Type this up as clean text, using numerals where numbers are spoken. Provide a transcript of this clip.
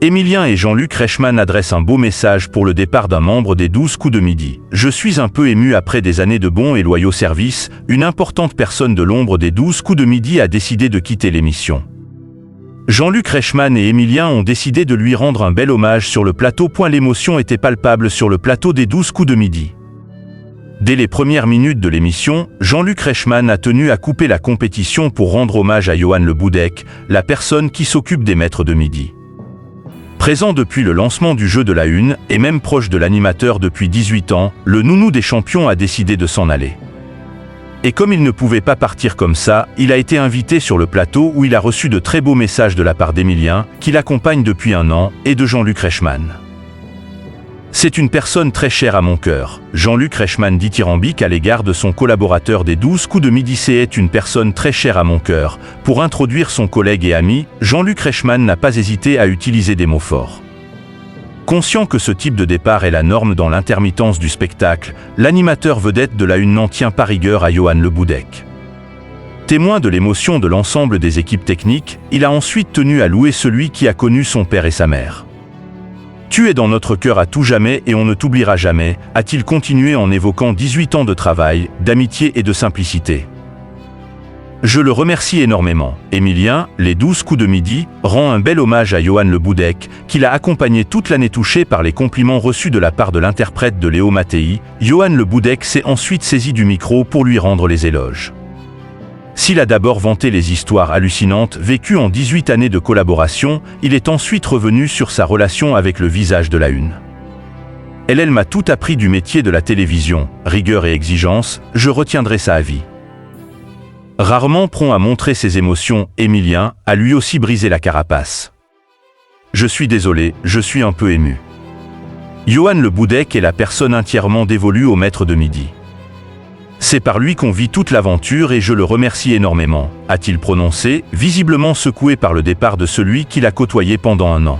Emilien et Jean-Luc Reichmann adressent un beau message pour le départ d'un membre des 12 coups de midi. Je suis un peu ému après des années de bons et loyaux services. Une importante personne de l'ombre des 12 coups de midi a décidé de quitter l'émission. Jean-Luc Reichmann et Emilien ont décidé de lui rendre un bel hommage sur le plateau. L'émotion était palpable sur le plateau des 12 coups de midi. Dès les premières minutes de l'émission, Jean-Luc Reichmann a tenu à couper la compétition pour rendre hommage à Johan Le Boudec, la personne qui s'occupe des maîtres de midi. Présent depuis le lancement du jeu de la Une, et même proche de l'animateur depuis 18 ans, le nounou des champions a décidé de s'en aller. Et comme il ne pouvait pas partir comme ça, il a été invité sur le plateau où il a reçu de très beaux messages de la part d'Emilien, qui l'accompagne depuis 1 an, et de Jean-Luc Reichmann. C'est une personne très chère à mon cœur. Jean-Luc Reichmann dithyrambique à l'égard de son collaborateur des 12 coups de midi. C'est une personne très chère à mon cœur. Pour introduire son collègue et ami, Jean-Luc Reichmann n'a pas hésité à utiliser des mots forts. Conscient que ce type de départ est la norme dans l'intermittence du spectacle, l'animateur vedette de la Une n'en tient pas rigueur à Johan Le Boudec. Témoin de l'émotion de l'ensemble des équipes techniques, il a ensuite tenu à louer celui qui a connu son père et sa mère. Tu es dans notre cœur à tout jamais et on ne t'oubliera jamais, a-t-il continué en évoquant 18 ans de travail, d'amitié et de simplicité. Je le remercie énormément. Emilien, les 12 coups de midi, rend un bel hommage à Johan Le Boudec, qui l'a accompagné toute l'année. Touché par les compliments reçus de la part de l'interprète de Léo Mattei, Johan Le Boudec s'est ensuite saisi du micro pour lui rendre les éloges. S'il a d'abord vanté les histoires hallucinantes vécues en 18 années de collaboration, il est ensuite revenu sur sa relation avec le visage de la Une. Elle m'a tout appris du métier de la télévision, rigueur et exigence, je retiendrai ça à vie. Rarement prompt à montrer ses émotions, Emilien a lui aussi brisé la carapace. Je suis désolé, je suis un peu ému. Johan Le Boudec est la personne entièrement dévolue au maître de midi. C'est par lui qu'on vit toute l'aventure et je le remercie énormément, a-t-il prononcé, visiblement secoué par le départ de celui qu'il a côtoyé pendant 1 an.